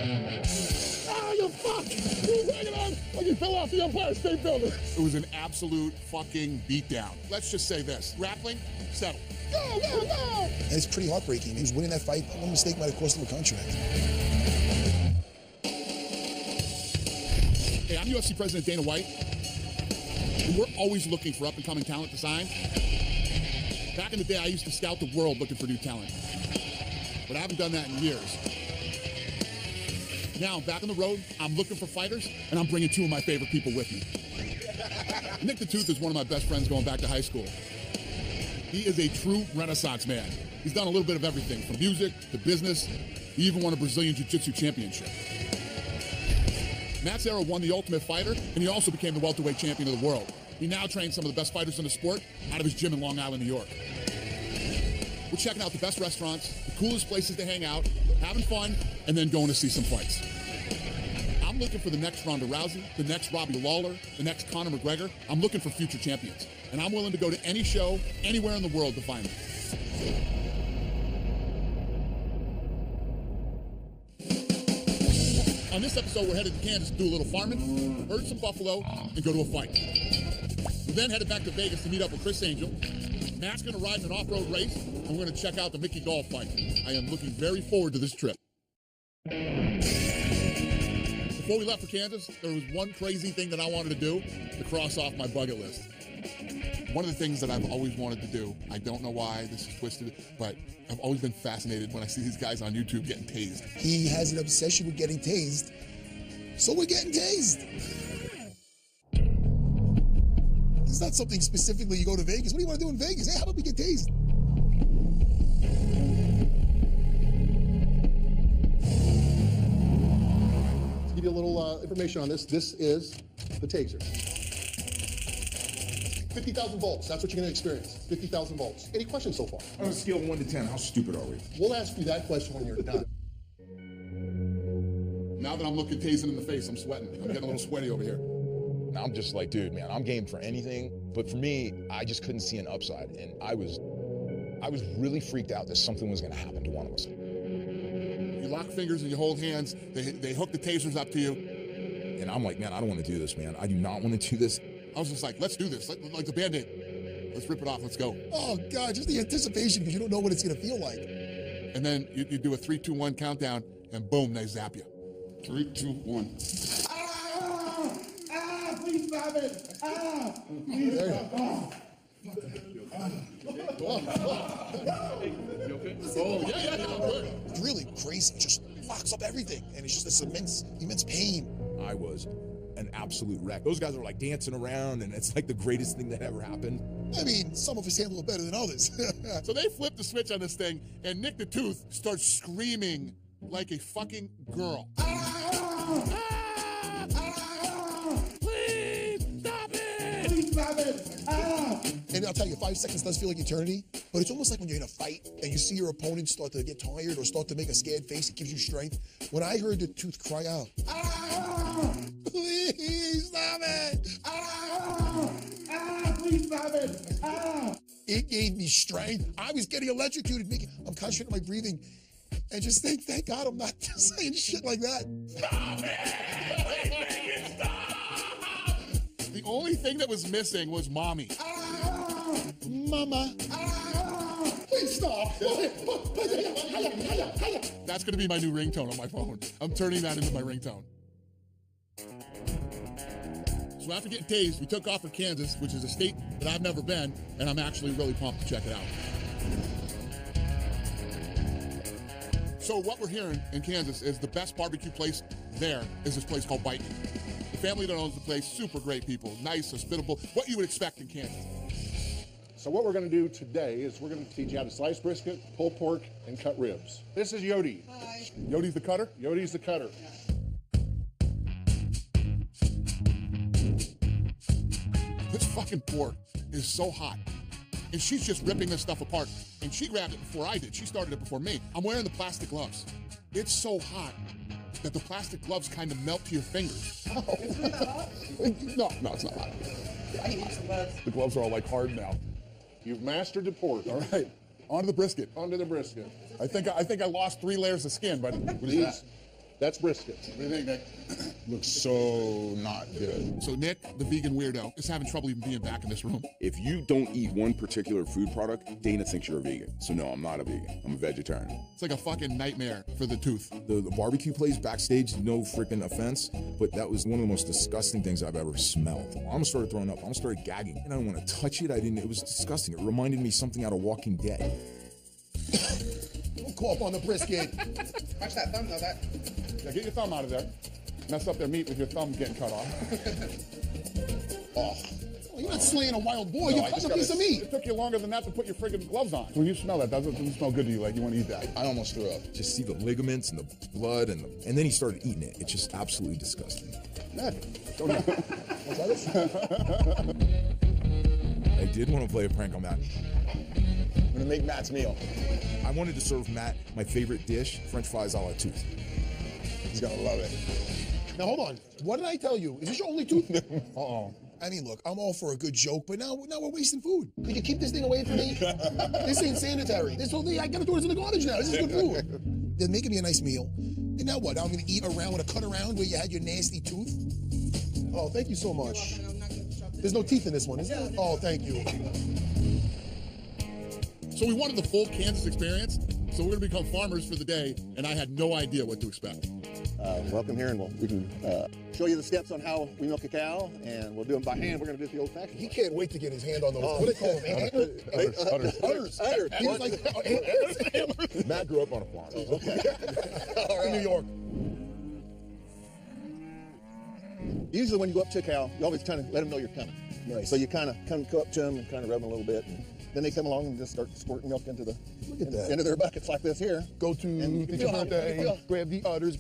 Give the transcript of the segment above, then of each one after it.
Ah, you fuck! He was hanging on like he fell off the Empire State Building. It was an absolute fucking beatdown. Let's just say this. Grappling, settled. Go, go, go! And it's pretty heartbreaking. He was winning that fight. One mistake might have cost him a contract. Hey, I'm UFC President Dana White. And we're always looking for up-and-coming talent to sign. Back in the day, I used to scout the world looking for new talent. But I haven't done that in years. Now I'm back on the road, I'm looking for fighters, and I'm bringing two of my favorite people with me. Nick the Tooth is one of my best friends going back to high school. He is a true Renaissance man. He's done a little bit of everything, from music to business. He even won a Brazilian Jiu-Jitsu championship. Matt Serra won the Ultimate Fighter, and he also became the welterweight champion of the world. He now trains some of the best fighters in the sport out of his gym in Long Island, New York. We're checking out the best restaurants, the coolest places to hang out, having fun, and then going to see some fights. I'm looking for the next Ronda Rousey, the next Robbie Lawler, the next Conor McGregor. I'm looking for future champions. And I'm willing to go to any show, anywhere in the world to find them. On this episode, we're headed to Kansas to do a little farming, herd some buffalo, and go to a fight. We then headed back to Vegas to meet up with Chris Angel. Matt's going to ride in an off-road race, and we're going to check out the Mickey Gall fight. I am looking very forward to this trip. Before we left for Kansas, there was one crazy thing that I wanted to do to cross off my bucket list. One of the things that I've always wanted to do, I don't know why this is twisted, but I've always been fascinated when I see these guys on YouTube getting tased. He has an obsession with getting tased, so we're getting tased. It's not something specifically you go to Vegas. What do you want to do in Vegas? Hey, how about we get tased? To give you a little information on this, this is the taser. 50,000 volts, that's what you're going to experience. 50,000 volts. Any questions so far? On a scale of 1 to 10, how stupid are we? We'll ask you that question when you're done. Now that I'm looking tasing in the face, I'm sweating. I'm getting a little sweaty over here. Now I'm just like, dude, man, I'm game for anything. But for me, I just couldn't see an upside. And I was really freaked out that something was going to happen to one of us. You lock fingers and you hold hands. They hook the tasers up to you. And I'm like, man, I don't want to do this, man. I do not want to do this. I was just like, let's do this. Like the Band-Aid. Let's rip it off. Let's go. Oh, God, just the anticipation because you don't know what it's going to feel like. And then you do a 3, 2, 1 countdown, and boom, they zap you. 3, 2, 1. Please stop it! Please stop. It's really crazy. It just locks up everything. And it's just this immense pain. I was an absolute wreck. Those guys are like dancing around, and it's like the greatest thing that ever happened. I mean, some of us handle it better than others. So they flip the switch on this thing, and Nick the Tooth starts screaming like a fucking girl. Please stop it! Please stop it! And I'll tell you, 5 seconds does feel like eternity, but it's almost like when you're in a fight and you see your opponent start to get tired or start to make a scared face, it gives you strength. When I heard the Tooth cry out, please stop it! Please stop it! It gave me strength. I was getting electrocuted. I'm concentrating on my breathing and just think, thank God I'm not saying shit like that. Stop it! Please make it stop! The only thing that was missing was mommy. Mama. Please stop! That's gonna be my new ringtone on my phone. I'm turning that into my ringtone. So after getting tased, we took off for Kansas, which is a state that I've never been, and I'm actually really pumped to check it out. So what we're hearing in Kansas is the best barbecue place there is this place called Bite Me. The family that owns the place, super great people, nice, hospitable, what you would expect in Kansas. So what we're going to do today is we're going to teach you how to slice brisket, pull pork, and cut ribs. This is Yodi. Hi. Yodi's the cutter? Yodi's the cutter. This fucking pork is so hot. And she's just ripping this stuff apart. And she grabbed it before I did. She started it before me. I'm wearing the plastic gloves. It's so hot that the plastic gloves kind of melt to your fingers. Oh. No, it's not hot. I use the gloves. The gloves are all like hard now. You've mastered the pork. All right, on to the brisket. Onto the brisket. I think I lost 3 layers of skin, but what is that? That's brisket. What do you think, Nick? Looks so not good. So Nick, the vegan weirdo, is having trouble even being back in this room. If you don't eat one particular food product, Dana thinks you're a vegan. So no, I'm not a vegan. I'm a vegetarian. It's like a fucking nightmare for the tooth. The barbecue place backstage, no freaking offense, but that was one of the most disgusting things I've ever smelled. I almost started throwing up. I almost started gagging. And I didn't want to touch it. It was disgusting. It reminded me something out of Walking Dead. Don't cough on the brisket. Watch that thumb though, that. Yeah, get your thumb out of there. Mess up their meat with your thumb getting cut off. Oh, you're not slaying a wild boy. You're cutting a piece of meat. It took you longer than that to put your friggin' gloves on. When you smell that, doesn't smell good to you like you want to eat that. I almost threw up. Just see the ligaments and the blood, and then he started eating it. It's just absolutely disgusting. I did want to play a prank on Matt. I'm gonna make Matt's meal. I wanted to serve Matt my favorite dish, French fries a la tooth. He's gonna love it. Now hold on. What did I tell you? Is this your only tooth? Uh-oh. I mean, look, I'm all for a good joke, but now we're wasting food. Could you keep this thing away from me? This ain't sanitary. This whole thing, I gotta throw this in the garbage now. This is good food. They're making me a nice meal. And now what? I'm gonna eat around with a cut around where you had your nasty tooth? Oh, thank you so much. There's no teeth in this one, is there? Oh, thank you. So we wanted the full Kansas experience, so we're gonna become farmers for the day, and I had no idea what to expect. Welcome here, and we can show you the steps on how we milk a cow, and we'll do them by hand. We're going to do it the old-fashioned way. He can't wait to get his hand on those. What do they call them? Udders. He was like, Matt grew up on a farm. in New York. Usually when you go up to a cow, you always kind of let them know you're coming. Nice. So you kind of go up to them and kind of rub them a little bit. Then they come along and just start squirting milk into their buckets like this here. Go to your birthday, grab the udders.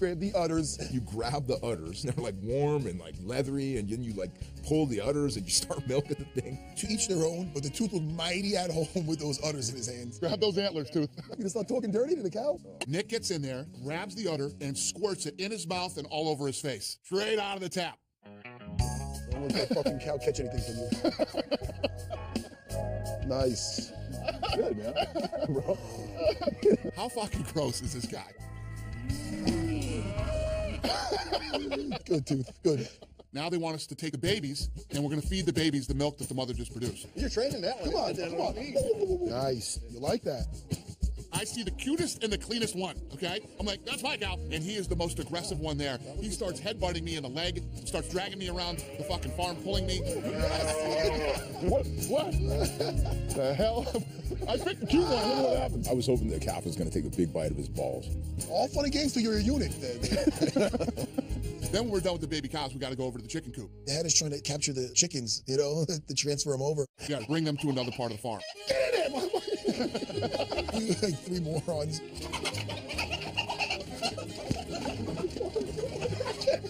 You grab the udders, and they're like warm and like leathery, and then you like pull the udders and you start milking the thing. To each their own, but the tooth was mighty at home with those udders in his hands. Grab those antlers, Tooth. You gonna start talking dirty to the cow? Nick gets in there, grabs the udder, and squirts it in his mouth and all over his face. Straight out of the tap. Don't let that fucking cow catch anything from you. Nice. Good, man. Bro. How fucking gross is this guy? Good tooth. Good. Now they want us to take the babies, and we're gonna feed the babies the milk that the mother just produced. You're training that one. Come on. Nice. You like that? I see the cutest and the cleanest one, okay? I'm like, that's my cow. And he is the most aggressive one there. He starts headbutting me in the leg, starts dragging me around the fucking farm, pulling me. What? The hell? I picked the cute one. Look what happened. I was hoping the calf was gonna take a big bite of his balls. All fun and games till you're a unit. Then when we're done with the baby cows, we gotta go over to the chicken coop. Dad is trying to capture the chickens, to transfer them over. We gotta bring them to another part of the farm. Get in there, like 3 morons.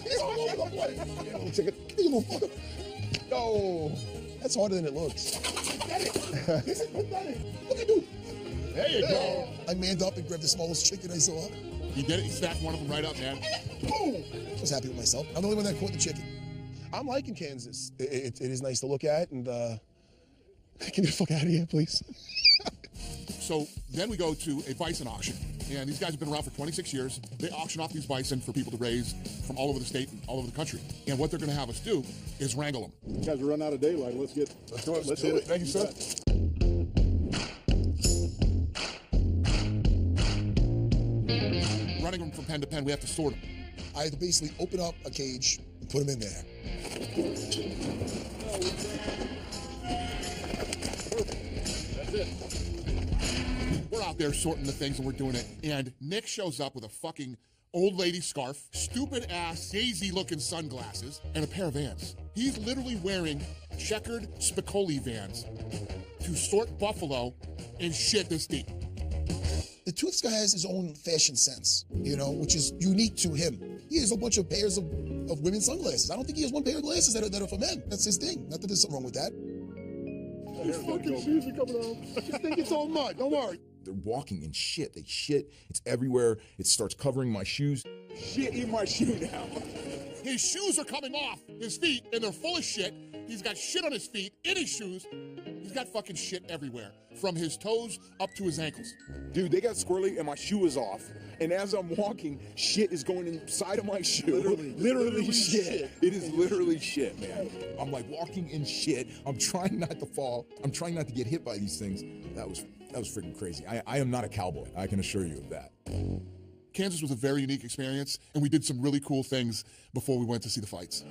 It's all over the place. Chicken. You little fucker. Oh, that's harder than it looks. This is pathetic. Look at you. There you go. I manned up and grabbed the smallest chicken I saw. He did it. He snatched one of them right up, man. Boom. I was happy with myself. I'm the only one that caught the chicken. I'm liking Kansas. It is nice to look at, and can you get the fuck out of here, please? So then we go to a bison auction. And these guys have been around for 26 years. They auction off these bison for people to raise from all over the state and all over the country. And what they're going to have us do is wrangle them. You guys are running out of daylight. Let's do it. Let's do it. Thank you, sir. Running them from pen to pen, we have to sort them. I had to basically open up a cage and put them in there. That's it. We're out there sorting the things and we're doing it. And Nick shows up with a fucking old lady scarf, stupid ass, daisy looking sunglasses, and a pair of Vans. He's literally wearing checkered Spicoli Vans to sort buffalo and shit this deep. The Tooth guy has his own fashion sense, which is unique to him. He has a bunch of pairs of women's sunglasses. I don't think he has one pair of glasses that are for men. That's his thing. Not that there's something wrong with that. His fucking shoes are coming off. I think it's all mud. Don't worry. They're walking in shit. They shit. It's everywhere. It starts covering my shoes. Shit in my shoe now. His shoes are coming off his feet, and they're full of shit. He's got shit on his feet, in his shoes. He's got fucking shit everywhere, from his toes up to his ankles. Dude, they got squirrely and my shoe is off. And as I'm walking, shit is going inside of my shoe. Literally shit. It is literally shit, man. I'm like walking in shit. I'm trying not to fall. I'm trying not to get hit by these things. That was freaking crazy. I am not a cowboy. I can assure you of that. Kansas was a very unique experience, and we did some really cool things before we went to see the fights.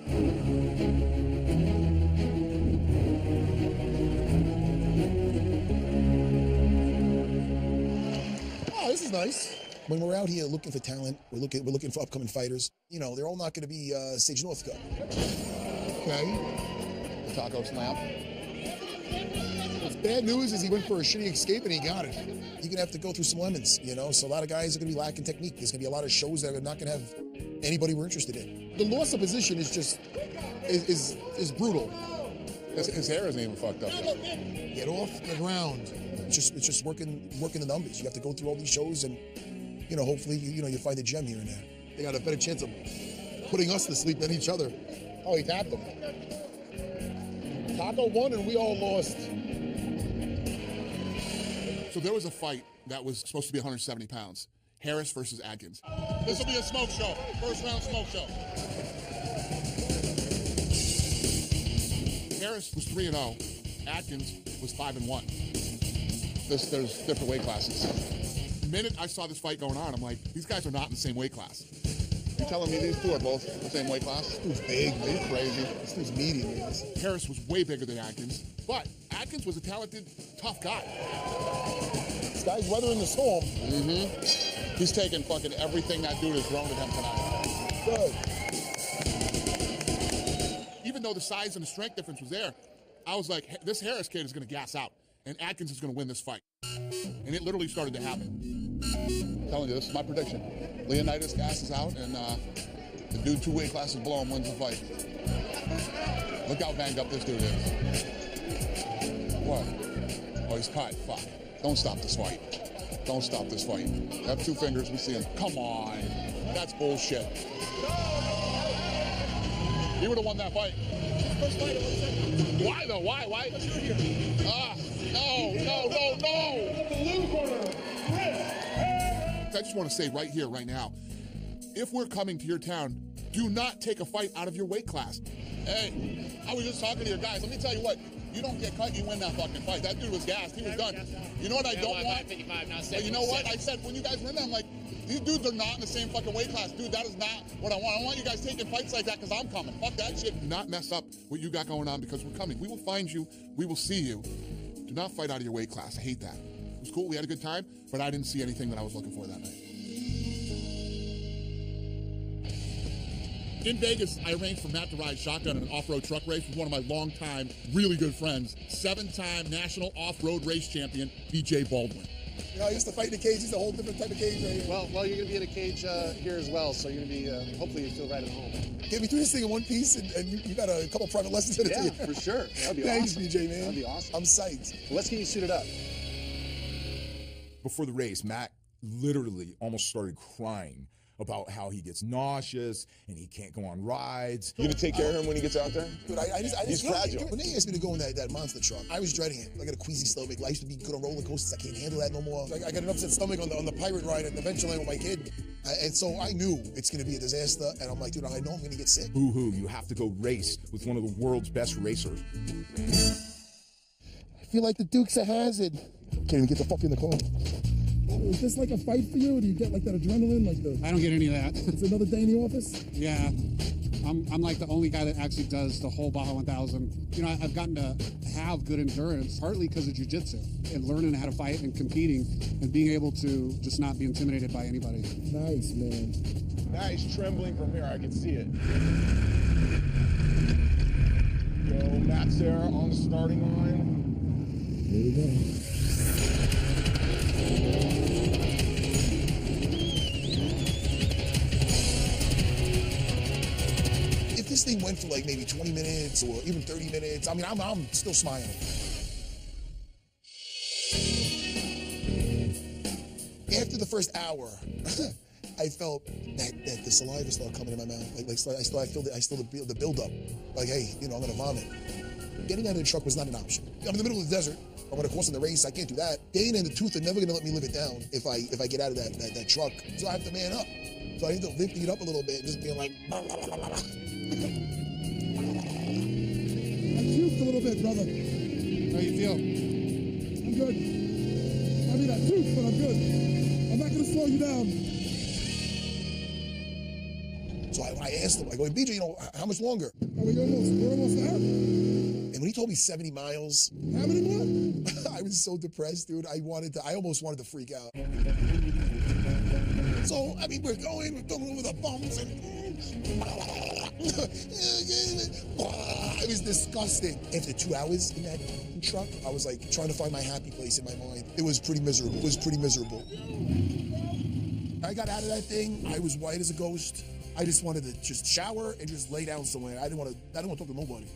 Oh, this is nice. When we're out here looking for talent, we're looking for upcoming fighters. You know, they're all not going to be Sage Northcutt. Okay. The taco snap. What's bad news is he went for a shitty escape and he got it. You're going to have to go through some lemons, you know? So a lot of guys are going to be lacking technique. There's going to be a lot of shows that are not going to have anybody we're interested in. The loss of position is just, is brutal. His hair isn't even fucked up yet. Get off the ground. It's just working the numbers. You have to go through all these shows and, you know, hopefully, you find a gem here and there. They got a better chance of putting us to sleep than each other. Oh, he tapped him. Taco won and we all lost. So there was a fight that was supposed to be 170 pounds. Harris versus Adkins. This will be a smoke show. First round smoke show. Harris was 3-0. Adkins was 5-1. There's different weight classes. The minute I saw this fight going on, I'm like, these guys are not in the same weight class. You're telling me these two are both the same weight class? This dude's big, man. He's crazy. This dude's medium, man. Harris was way bigger than Adkins, but Adkins was a talented, tough guy. This guy's weathering the storm. Mm-hmm. He's taking fucking everything that dude has thrown at him tonight. Good. Even though the size and the strength difference was there, I was like, this Harris kid is going to gas out, and Adkins is going to win this fight. And it literally started to happen. I'm telling you, this is my prediction. Leonidas gasses out, and the dude 2 weight classes below him wins the fight. Look how banged up this dude is. What? Oh, he's cut. Fuck. Don't stop this fight. Don't stop this fight. Have 2 fingers. We see him. Come on. That's bullshit. He would have won that fight. First fight of 1 second. Why though? Why? No. I just want to say right here, right now, if we're coming to your town, do not take a fight out of your weight class. Hey, I was just talking to your guys. Let me tell you what. You don't get cut, you win that fucking fight. That dude was gassed. He was done. You know what I don't want? 55, now But you know what? I said when you guys were in there, I'm like, these dudes are not in the same fucking weight class. Dude, that is not what I want. I don't want you guys taking fights like that because I'm coming. Fuck that shit. Do not mess up what you got going on because we're coming. We will find you. We will see you. Do not fight out of your weight class. I hate that. It was cool. We had a good time, but I didn't see anything that I was looking for that night. In Vegas, I arranged for Matt to ride shotgun in an off-road truck race with one of my longtime, really good friends, 7-time national off-road race champion, BJ Baldwin. You know, I used to fight in a cage. It's a whole different type of cage right here. Well, you're going to be in a cage here as well, so you're going to be, hopefully you feel right at home. Get me through this thing in one piece, and you got a couple private lessons in it. Yeah, for sure. That'd be Thanks, awesome. BJ, man. That'd be awesome. I'm psyched. Well, let's get you suited up. Before the race, Matt literally almost started crying about how he gets nauseous and he can't go on rides. You gonna take care of him when he gets out there? Dude, I just He's fragile. When they asked me to go in that monster truck, I was dreading it. I got a queasy stomach. I used to be good on roller coasters. I can't handle that no more. I got an upset stomach on the pirate ride at Adventureland with my kid. And so I knew it's going to be a disaster. And I'm like, dude, I know I'm going to get sick. Boo-hoo, you have to go race with one of the world's best racers. I feel like the Duke's a hazard. Can't even get the fuck in the car. Is this like a fight for you? Or do you get like that adrenaline? I don't get any of that. It's another day in the office? Yeah. I'm like the only guy that actually does the whole Baja 1000. You know, I've gotten to have good endurance, partly because of jiu-jitsu and learning how to fight and competing and being able to just not be intimidated by anybody. Nice, man. Now he's trembling from here. I can see it. Yo, Matt's there on the starting line. Here we go. If this thing went for like maybe 20 minutes or even 30 minutes, I mean, I'm still smiling. After the first hour, I felt that the saliva started coming in my mouth. Like I still feel the buildup. Like, hey, you know, I'm gonna vomit. Getting out of the truck was not an option. I'm in the middle of the desert. I'm gonna cross in the race. I can't do that. Dana and the Tooth are never gonna let me live it down if I get out of that truck. So I have to man up. So I end up lifting it up a little bit and just being like, I puked a little bit, brother. How you feel? I'm good. I mean, I puked, but I'm good. I'm not gonna slow you down. So I asked him, I go, hey, BJ, how much longer? We're almost there. And when he told me 70 miles, how many more? I was so depressed, dude. I almost wanted to freak out. So, I mean, we're going over the bumps and it was disgusting. After 2 hours in that truck, I was like trying to find my happy place in my mind. It was pretty miserable. I got out of that thing. I was white as a ghost. I just wanted to just shower and just lay down somewhere. I didn't want to talk to nobody.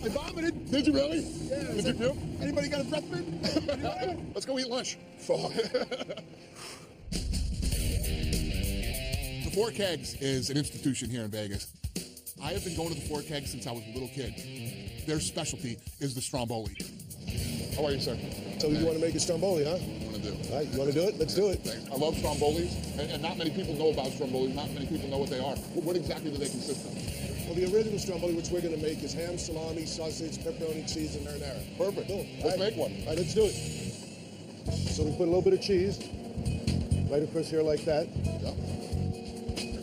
I vomited. Did you really? Yeah. Did you puke? Anybody got a breath mint? Let's go eat lunch. The Four Kegs is an institution here in Vegas. I have been going to the Four Kegs since I was a little kid. Their specialty is the Stromboli. How are you, sir? So you want to make a Stromboli, huh? I want to do. All right, you want to do it? Let's do it. I love Strombolis, and not many people know about Strombolis. Not many people know what they are. What exactly do they consist of? Well, the original Stromboli, which we're going to make, is ham, salami, sausage, pepperoni, cheese, and marinara. Perfect. Cool. Let's make one. All right, let's do it. So we put a little bit of cheese right across here like that. Yeah.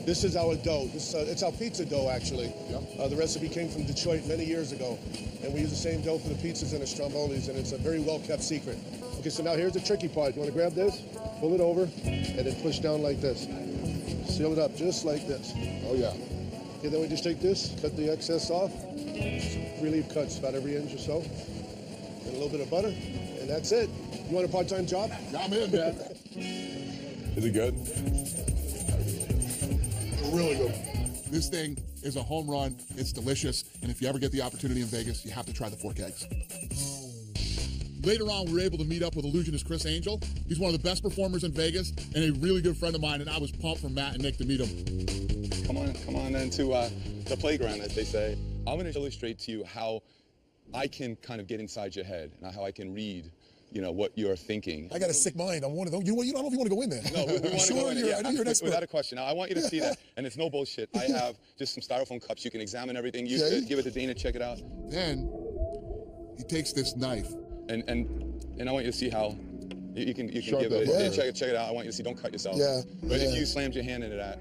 This is our dough. It's our pizza dough, actually. Yeah. The recipe came from Detroit many years ago, and we use the same dough for the pizzas and the Strombolis, and it's a very well-kept secret. Okay, so now here's the tricky part. You want to grab this, pull it over, and then push down like this. Seal it up just like this. Oh, yeah. Okay, then we just take this, cut the excess off, relieve cuts about every inch or so, and a little bit of butter, and that's it. You want a part-time job? Yeah, I'm in, man. Is it good? Really good. This thing is a home run. It's delicious. And if you ever get the opportunity in Vegas, you have to try the Four Kegs. Later on, we were able to meet up with illusionist Chris Angel. He's one of the best performers in Vegas and a really good friend of mine, and I was pumped for Matt and Nick to meet him. Come on into the playground, as they say. I'm going to illustrate to you how I can kind of get inside your head and how I can read, what you're thinking. I got a sick mind. I'm one of them. You don't know if you want to go in there. No, we want to go in there. I know you're an expert. Without a question. Now, I want you to see that, and it's no bullshit. I have just some styrofoam cups. You can examine everything. You give it to Dana, check it out. Then he takes this knife. And I want you to see how you can Sharp give it. up, Yeah. Check it out. I want you to see. Don't cut yourself. Yeah. But if you slammed your hand into that,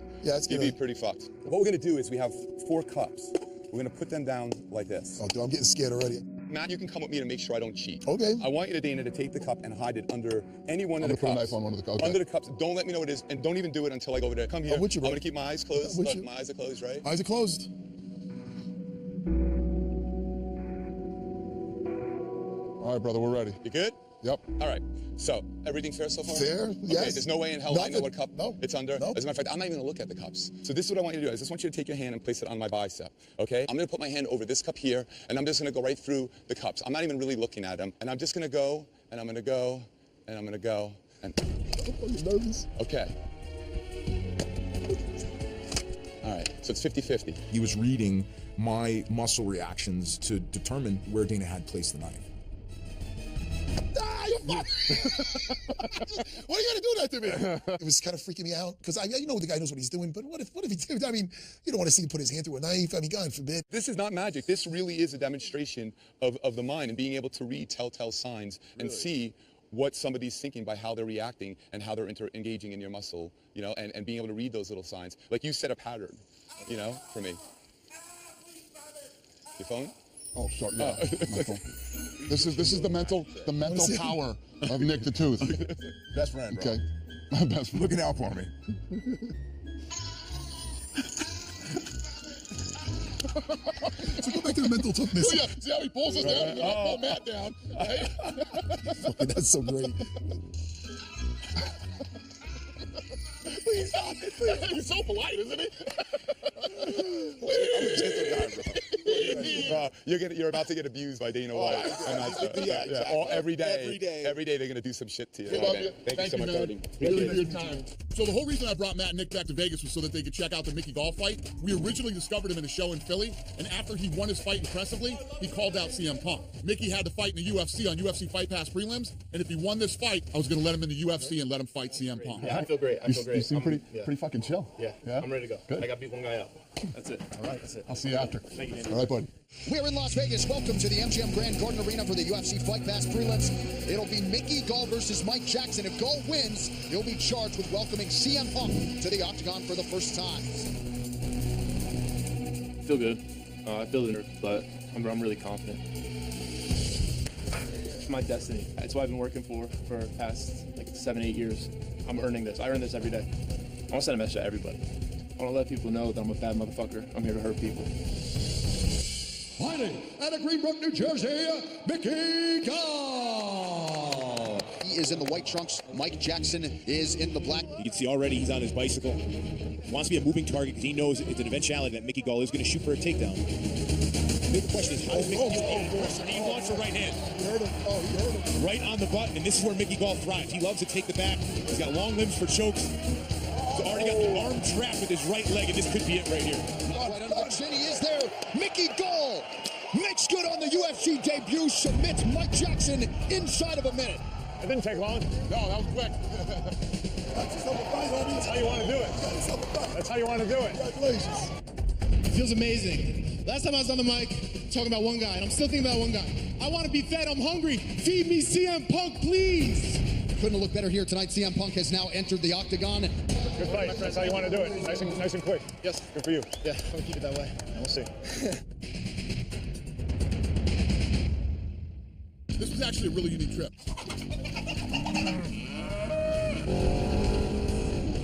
you'd be pretty fucked. What we're gonna do is we have 4 cups. We're gonna put them down like this. Oh, dude, I'm getting scared already. Matt, you can come with me to make sure I don't cheat. Okay. I want you, Dana, to take the cup and hide it under any one of the cups. I'm gonna put a knife on one of the cups. Under the cups. Don't let me know what it is, and don't even do it until I go over there. Come here. I'm with you, bro. I'm gonna keep my eyes closed. with Look, you. my eyes are closed, right? Eyes are closed. All right, brother, we're ready. You good? Yep. All right. So, everything fair so far? Fair, Okay, yes. there's no way in hell I know what cup it's under. No. As a matter of fact, I'm not even gonna look at the cups. So this is what I want you to do. I just want you to take your hand and place it on my bicep, okay? I'm gonna put my hand over this cup here, and I'm just gonna go right through the cups. I'm not even really looking at them. And I'm just gonna go, and I'm gonna go, and I'm gonna go, and... Are you nervous? Okay. All right, so it's 50-50. He was reading my muscle reactions to determine where Dana had placed the knife. Why are you gonna do that to me? It was kind of freaking me out because the guy knows what he's doing, but what if he did? I mean, you don't want to see him put his hand through a knife. I mean, God forbid. This is not magic. This really is a demonstration of the mind and being able to read telltale signs and see what somebody's thinking by how they're reacting and how they're engaging in your muscle, and being able to read those little signs. Like you set a pattern, for me. Your phone? Oh, sorry. Yeah. My phone. This is the mental power of Nick the Tooth. Best friend, bro. Okay. My best friend. Looking out for me. So go back to the mental toughness. Yeah, see how he pulls us down? And then I pull Matt down. Right? That's so great. Please stop it. He's so polite, isn't he? I'm a gentle guy, bro. No, you're about to get abused by Dana White. Every day they're gonna do some shit to you. Thank you so much, Cody. Really good time. So the whole reason I brought Matt and Nick back to Vegas was so that they could check out the Mickey Gall fight. We originally discovered him in a show in Philly, and after he won his fight impressively, he called out CM Punk. Mickey had to fight in the UFC on UFC Fight Pass prelims, and if he won this fight, I was gonna let him in the UFC and let him fight CM Punk. Yeah, I feel great. You seem pretty fucking chill. Yeah, I'm ready to go. Good. I got beat one guy up. That's it. All right, that's it. I'll see you after. Thank you. All right, bud. We're in Las Vegas. Welcome to the MGM Grand Garden Arena for the UFC Fight Pass prelims. It'll be Mickey Gall versus Mike Jackson. If Gall wins, he'll be charged with welcoming CM Punk to the octagon for the first time. I feel good. I feel the nerve, but I'm really confident. It's my destiny. It's what I've been working for the past 7-8 years. I'm earning this. I earn this every day. I want to send a message to everybody. I want to let people know that I'm a bad motherfucker. I'm here to hurt people. Fighting out of Greenbrook, New Jersey, Mickey Gall. He is in the white trunks. Mike Jackson is in the black. You can see already he's on his bicycle. He wants to be a moving target because he knows it's an eventuality that Mickey Gall is going to shoot for a takedown. The big question is, how does Mickey Gall pressure? He wants a right hand. He heard him. Right on the button, and this is where Mickey Gall thrives. He loves to take the back. He's got long limbs for chokes. He's already got the arm trapped with his right leg, and this could be it right here. Right under the chin, he is there. Mickey Gall makes good on the UFC debut, submits Mike Jackson inside of a minute. It didn't take long. No, that was quick. That's how you want to do it. That's how you want to do it. Congratulations. It feels amazing. Last time I was on the mic talking about one guy, and I'm still thinking about one guy. I want to be fed. I'm hungry. Feed me CM Punk, please. Couldn't look better here tonight. CM Punk has now entered the octagon. Good fight. That's how you want to do it. Nice and quick. Yes. Good for you. Yeah, I'm going to keep it that way. We'll see. This was actually a really unique trip.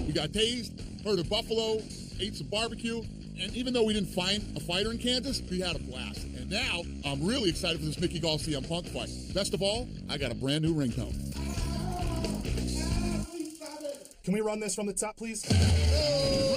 We got tased, heard of buffalo, ate some barbecue, and even though we didn't find a fighter in Kansas, we had a blast. And now, I'm really excited for this Mickey Gall CM Punk fight. Best of all, I got a brand new ringtone. Can we run this from the top, please? Oh!